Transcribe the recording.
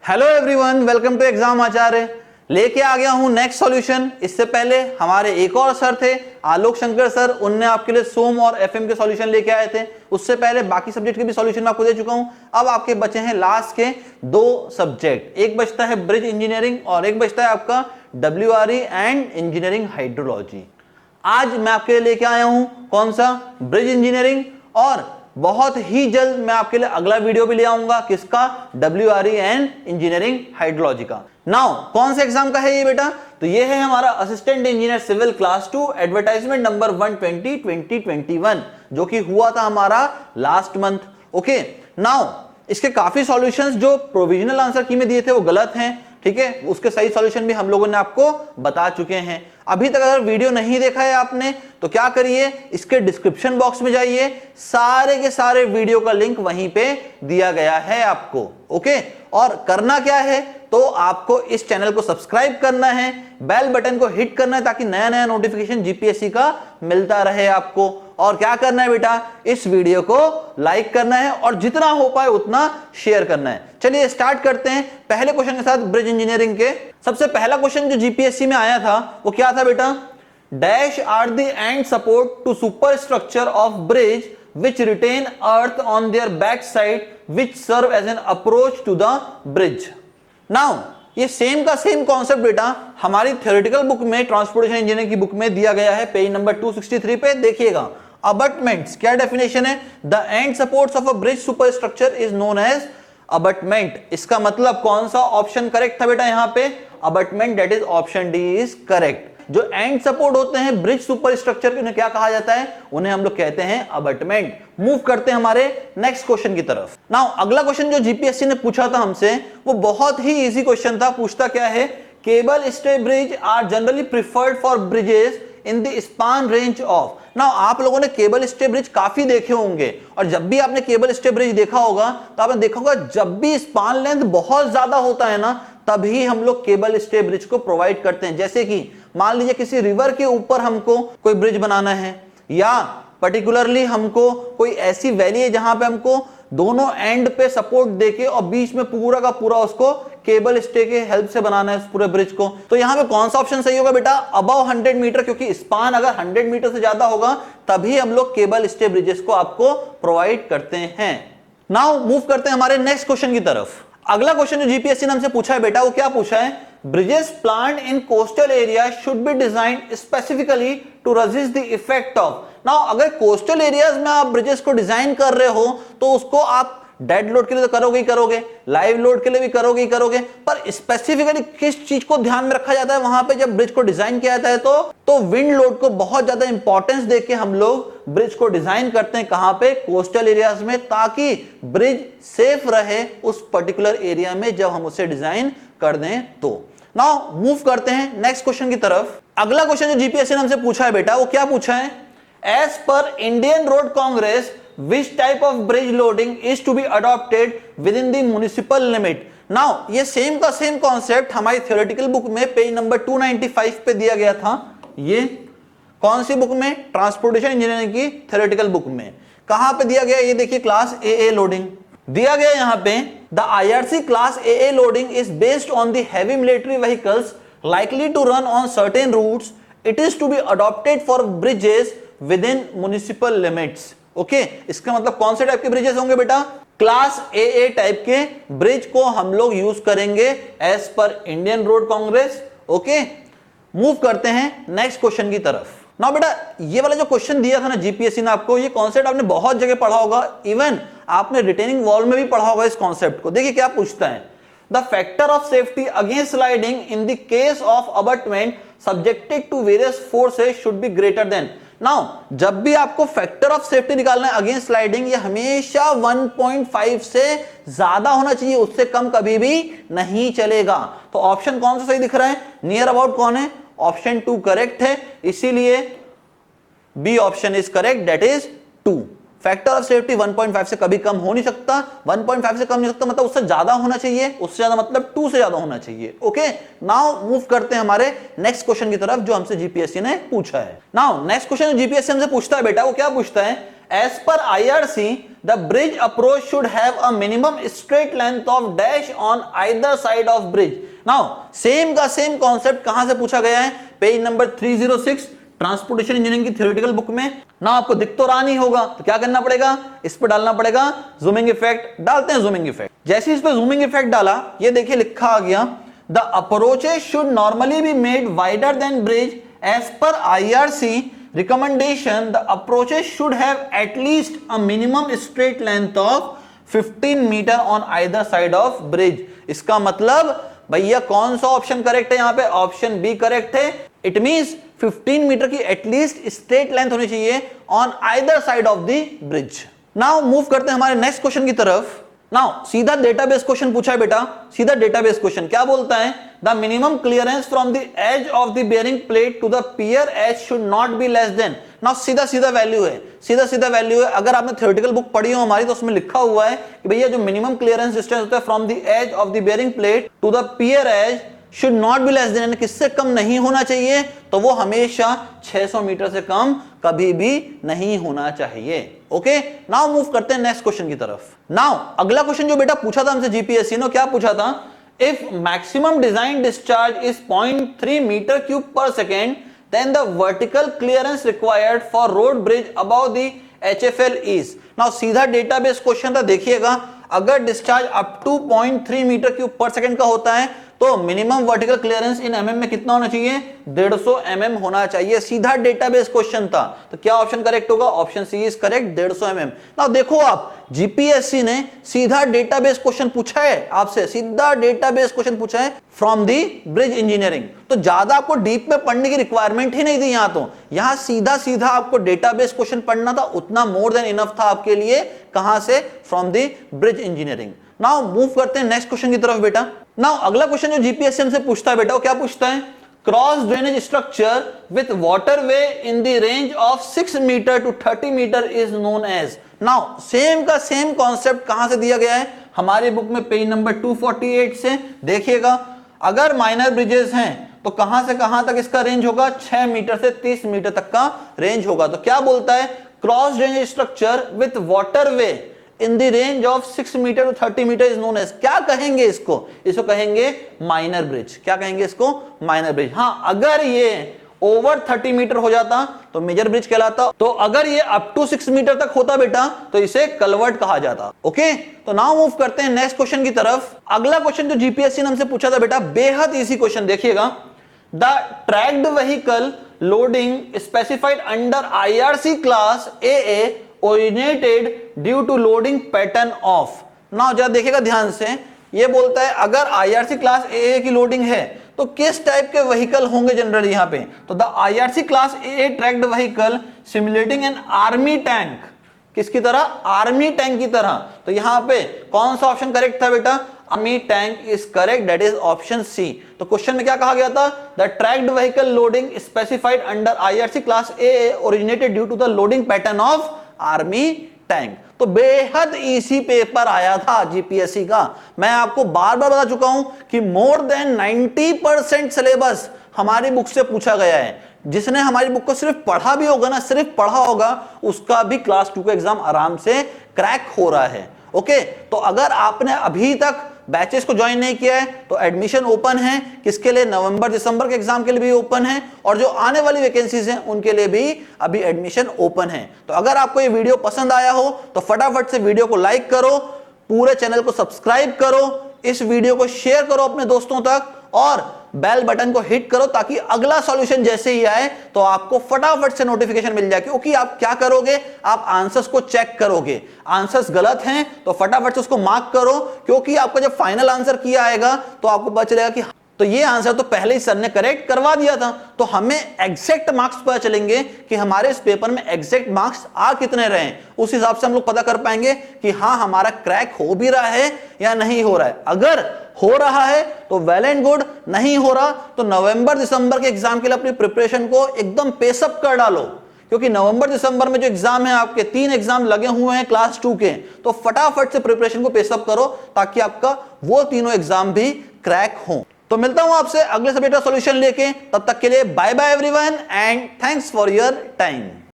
Hello everyone, welcome to exam Acharya. लेके आ गया हूं नेक्स्ट सॉल्यूशन। इससे पहले हमारे एक और सर थे आलोक शंकर सर, उनने आपके लिए सोम और एफएम के सॉल्यूशन लेके आए थे। उससे पहले बाकी सब्जेक्ट के भी सॉल्यूशन मैं आपको दे चुका हूं। अब आपके बचे हैं लास्ट के दो सब्जेक्ट, एक बचता है ब्रिज इंजीनियरिंग और एक बचता है आपका WRE एंड इंजीनियरिंग हाइड्रोलॉजी। आज मैं आपके लिए लेके आया हूं कौन सा, ब्रिज इंजीनियरिंग, और बहुत ही जल्द मैं आपके लिए अगला वीडियो भी ले आऊंगा, किसका, WRE एंड इंजीनियरिंग हाइड्रोलॉजी का। नाउ कौन से एग्जाम का है ये बेटा, तो ये है हमारा assistant engineer civil class 2 advertisement number 120 2021, जो कि हुआ था हमारा लास्ट मंथ। ओके, नाउ इसके काफी सॉल्यूशंस जो प्रोविजनल आंसर की में दिए थे वो गलत हैं, ठीक है। उसके सही सॉल्यूशन भी हम लोगों ने आपको बता चुके हैं। अभी तक अगर वीडियो नहीं देखा है आपने तो क्या करिए, इसके डिस्क्रिप्शन बॉक्स में जाइए, सारे के सारे वीडियो का लिंक वहीं पे दिया गया है आपको। ओके, और करना क्या है, तो आपको इस चैनल को सब्सक्राइब करना है, बेल बटन को हिट करना है ताकि नया नया नोटिफिकेशन जीपीएससी का मिलता रहे आपको। और क्या करना है बेटा, इस वीडियो को लाइक करना है और जितना हो पाए उतना शेयर करना है। चलिए स्टार्ट करते हैं पहले क्वेश्चन के साथ, ब्रिज इंजीनियरिंग के। सबसे पहला क्वेश्चन जो जीपीएससी में आया था वो क्या था बेटा, dash are the end support to super structure of bridge which retain earth on their back side which serve as an approach to the bridge। now ये सेम का सेम कॉन्सेप्ट बेटा हमारी थ्योरेटिकल बुक में, transportation engineering की book में दिया गया है, पेज नंबर 263 पे देखिएगा। अबटमेंट्स क्या डेफिनेशन है, the end supports of a bridge super structure is known as abutment. इसका मतलब कौन सा ऑप्शन करेक्ट था बेटा यहां पे, abutment, that is option D is correct. जो एंड सपोर्ट होते हैं ब्रिज सुपर स्ट्रक्चर के, उन्हें क्या कहा जाता है, उन्हें हम लोग कहते हैं अबटमेंट। मूव करते हैं हमारे नेक्स्ट क्वेश्चन की तरफ। नाउ अगला क्वेश्चन जो जीपीएससी ने पूछा था हमसे वो बहुत ही इजी क्वेश्चन था। पूछता क्या है, cable stay bridge are generally preferred for bridges in the span range of. Now आप लोगों ने केबल स्टे ब्रिज काफी देखे होंगे, और जब भी आपने केबल स्टे ब्रिज देखा होगा तो आपने देखा होगा जब भी स्पान लेंथ बहुत ज्यादा होता है ना, तभी हम लोग केबल स्टे ब्रिज को प्रोवाइड करते हैं। जैसे कि मान लीजिए किसी रिवर के ऊपर हमको कोई ब्रिज बनाना है, या पर्टिकुलरली हमको कोई ऐसी वैली है जहां पे हमको दोनों एंड पे सपोर्ट देके और बीच में पूरा का पूरा उसको केबल स्टे के हेल्प से बनाना है उस पूरे ब्रिज को, तो यहां पे कौन सा ऑप्शन सही होगा बेटा, अबव 100 मीटर, क्योंकि स्पान अगर 100 मीटर से ज्यादा होगा तभी हम लोग केबल स्टे ब्रिजेस को आपको प्रोवाइड करते हैं। नाउ मूव करते हैं हमारे नेक्स्ट क्वेश्चन की तरफ। अगला क्वेश्चन जो जीपीएससी ने हमसे पूछा है बेटा वो क्या पूछा है, bridges planned in coastal area should be designed specifically to resist the effect of. Now अगर कोस्टल एरियाज में आप ब्रिजेस को डिजाइन कर रहे हो तो उसको आप डेड लोड के लिए तो करोगे ही करोगे, लाइव लोड के लिए भी करोगे ही करोगे, पर स्पेसिफिकली किस चीज को ध्यान में रखा जाता है वहां पे जब ब्रिज को डिजाइन किया जाता है, तो विंड लोड को बहुत ज्यादा इंपॉर्टेंस देके हम लोग ब्रिज को डिजाइन करते हैं। कहां पे, कोस्टल एरियाज में, ताकि ब्रिज सेफ रहे उस पर्टिकुलर एरिया में जब हम उसे डिजाइन कर दें तो। नाउ मूव करते हैं नेक्स्ट क्वेश्चन की तरफ। अगला क्वेश्चन जो जीपीएससी ने हमसे पूछा है बेटा वो क्या पूछा है, as per Indian Road Congress which type of bridge loading is to be adopted within the municipal limit। now ये सेम का सेम कॉन्सेप्ट हमारी थ्योरेटिकल बुक में पेज नंबर 295 पे दिया गया था। ये कौन सी बुक में, ट्रांसपोर्टेशन इंजीनियरिंग की थ्योरेटिकल बुक में। कहां पे दिया गया, ये देखिए क्लास AA लोडिंग दिया गया यहां पे, the IRC class AA loading is based on the heavy military vehicles likely to run on certain routes, it is to be adopted for bridges within municipal limits। Okay, इसका मतलब कौन से type के bridges होंगे बेटा, class AA type के bridge को हम लोग यूज करेंगे as per Indian Road Congress. Okay, move करते हैं नेक्स्ट क्वेश्चन की तरफ। नाउ बेटा ये वाला जो क्वेश्चन दिया था ना जीपीएससी ने आपको, ये कॉन्सेप्ट आपने बहुत जगह पढ़ा होगा, इवन आपने रिटेनिंग वॉल में भी पढ़ा होगा इस कॉन्सेप्ट को। देखिए क्या पूछता है, the factor of safety against sliding in the case of abutment subjected to various forces should be greater than. Now जब भी आपको फैक्टर ऑफ सेफ्टी निकालना है अगेंस्ट स्लाइडिंग, ये हमेशा 1.5 से ज्यादा होना चाहिए, उससे कम कभी भी नहीं चलेगा। तो ऑप्शन कौन सा सही दिख रहा है, नियर अबाउट कौन है, ऑप्शन 2 करेक्ट है, इसीलिए B option is correct, that is 2। Factor of safety 1.5 से कभी कम हो नहीं सकता, 1.5 से कम नहीं सकता मतलब उससे ज्यादा होना चाहिए, उससे ज्यादा मतलब 2 से ज्यादा होना चाहिए। ओके, नाउ मूव करते हैं हमारे नेक्स्ट क्वेश्चन की तरफ जो हमसे जीपीएससी ने पूछा है। नाउ नेक्स्ट क्वेश्चन जीपीएससी हमसे पूछता है बेटा वो क्या पूछता है, as per IRC the bridge approach should have a minimum straight length of dash on either side of bridge. now same का सेम कॉन्सेप्ट कहां से पूछा गया है, पेज नंबर 306 ट्रांसपोर्टेशन इंजीनियरिंग की थ्योरेटिकल बुक में ना। आपको दिख तो रहा नहीं होगा तो क्या करना पड़ेगा, इस पर डालना पड़ेगा जूमिंग इफेक्ट। डालते हैं जूमिंग इफेक्ट। जैसे इस पर जूमिंग इफेक्ट डाला, ये देखिए लिखा आ गया the approaches should normally be made wider than bridge as per IRC recommendation. the approaches should have at least a minimum straight length of 15 meter on either side of bridge. इसका मतलब भैया कौन सा ऑप्शन करेक्ट है, यहां पे option B correct है। It means 15 metre की एटलीस्ट स्ट्रेट लेंथ होनी चाहिए on either side of the bridge. Now move करते हैं हमारे नेक्स्ट क्वेश्चन की तरफ। नाउ सीधा डेटाबेस क्वेश्चन पूछा है बेटा, सीधा डेटाबेस क्वेश्चन क्या बोलता है, the minimum clearance from the edge of the bearing plate to the pier edge should not be less than. Now सीधा सीधा वैल्यू है, सीधा सीधा वैल्यू है। अगर आपने थ्योरेटिकल बुक पढ़ी हो हमारी तो उसमें लिखा हुआ है कि भैया जो मिनिमम क्लियरेंस डिस्टेंस होता है from the edge of the bearing plate to the pier edge should not be less than, किससे कम नहीं होना चाहिए, तो वो हमेशा 600 मीटर से कम कभी भी नहीं होना चाहिए। ओके, नाउ मूव करते हैं नेक्स्ट क्वेश्चन की तरफ। नाउ अगला क्वेश्चन जो बेटा पूछा था हमसे जीपीएससी ने, क्या पूछा था, if maximum design discharge is 0.3 metre cube per second then the vertical clearance required for road bridge above the HFL is. Now सीधा डेटाबेस क्वेश्चन था, देखिएगा अगर discharge up to 0.3 metre cube per second का होता है तो minimum vertical clearance in mm में कितना होना चाहिए, 150 mm होना चाहिए। सीधा डेटाबेस क्वेश्चन था, तो क्या ऑप्शन करेक्ट होगा, option C is correct, 150 mm। Now देखो आप जीपीएससी ने सीधा डेटाबेस क्वेश्चन पूछा है आपसे, सीधा डेटाबेस क्वेश्चन पूछा है फ्रॉम दी ब्रिज इंजीनियरिंग, तो ज्यादा आपको डीप में पढ़ने की रिक्वायरमेंट ही नहीं थी। यहां तो यहां सीधा सीधा आपको डेटाबेस क्वेश्चन पढ़ना था, उतना मोर देन इनफ था आपके लिए। कहां से, from the bridge engineering. Now move करते हैं नेक्स्ट क्वेश्चन की तरफ बेटा। नाउ अगला क्वेश्चन जो जीपीएससी से पूछता है बेटा, वो क्या पूछता है, cross drainage structure with waterway in the range of 6 metre to 30 metre is known as. Now same का सेम कॉन्सेप्ट कहां से दिया गया है, हमारी बुक में पेज नंबर 248 से देखिएगा। अगर माइनर ब्रिजेस हैं तो कहां से कहां तक इसका रेंज होगा, 6 मीटर से 30 मीटर तक का रेंज होगा। तो क्या बोलता है, cross drainage structure with waterway in the range of 6 metre to 30 metre is known as, क्या कहेंगे इसको, इसको कहेंगे माइनर ब्रिज। क्या कहेंगे इसको, माइनर ब्रिज। हां, अगर ये ओवर 30 मीटर हो जाता तो मेजर ब्रिज कहलाता, तो अगर ये अप टू 6 मीटर तक होता बेटा तो इसे कलवर्ट कहा जाता। ओके, तो नाउ मूव करते हैं नेक्स्ट क्वेश्चन की तरफ। अगला क्वेश्चन जो जीपीएससी ने हमसे पूछा था बेटा, बेहद इजी क्वेश्चन, देखिएगा, the tracked vehicle loading specified under IRC class AA originated due to loading pattern of। Now जरा देखिएगा ध्यान से, ये बोलता है अगर IRC क्लास AA की लोडिंग है तो किस टाइप के व्हीकल होंगे जनरली यहां पे, तो the IRC class AA tracked vehicle simulating an army tank, किसकी तरह, आर्मी टैंक की तरह। तो यहां पे कौन सा ऑप्शन करेक्ट था बेटा, army tank is correct, that is option C. तो क्वेश्चन में क्या कहा गया था, the tracked vehicle loading specified under IRC class AA originated due to the loading pattern of army tank. तो बेहद इजी पेपर आया था जीपीएससी का। मैं आपको बार बार बता चुका हूं कि मोर देन 90% सिलेबस हमारी बुक से पूछा गया है। जिसने हमारी बुक को सिर्फ पढ़ा भी होगा ना, सिर्फ पढ़ा होगा, उसका भी क्लास 2 का एग्जाम आराम से क्रैक हो रहा है। ओके, तो अगर आपने अभी तक बैचेस को ज्वाइन नहीं किया है तो एडमिशन ओपन है, किसके लिए, नवंबर दिसंबर के एग्जाम के लिए भी ओपन है, और जो आने वाली वैकेंसीज हैं उनके लिए भी अभी एडमिशन ओपन है। तो अगर आपको ये वीडियो पसंद आया हो तो फटाफट से वीडियो को लाइक करो, पूरे चैनल को सब्सक्राइब करो, इस वीडियो को शेयर करो अपने दोस्तों तक, और बेल बटन को हिट करो ताकि अगला सॉल्यूशन जैसे ही आए तो आपको फटाफट से नोटिफिकेशन मिल जाए। क्योंकि आप क्या करोगे, आप आंसर्स को चेक करोगे, आंसर्स गलत हैं तो फटाफट से उसको मार्क करो, क्योंकि आपका जब फाइनल आंसर किया आएगा तो आपको पता चलेगा कि तो ये आंसर तो पहले ही सर ने करेक्ट करवा दिया था। तो हमें एग्जैक्ट मार्क्स पता चलेंगे कि हमारे इस पेपर में एग्जैक्ट मार्क्स आ कितने रहे, उस हिसाब से हम लोग पता कर पाएंगे कि हाँ हमारा क्रैक हो भी रहा है या नहीं हो रहा है। अगर हो रहा है तो वेल एंड गुड, नहीं हो रहा तो नवंबर दिसंबर के एग्जाम के लिए अपनी प्रिपरेशन को एकदम पेसअप कर डालो, क्योंकि नवंबर दिसंबर में जो एग्जाम है आपके 3 एग्जाम लगे हुए हैं क्लास 2 के, तो फटाफट से प्रिपरेशन को पेसअप करो ताकि आपका वो तीनों एग्जाम भी क्रैक हो। तो मिलता हूं आपसे अगले सब्जेक्ट का सॉल्यूशन लेके, तब तक के लिए bye bye everyone and thanks for your time.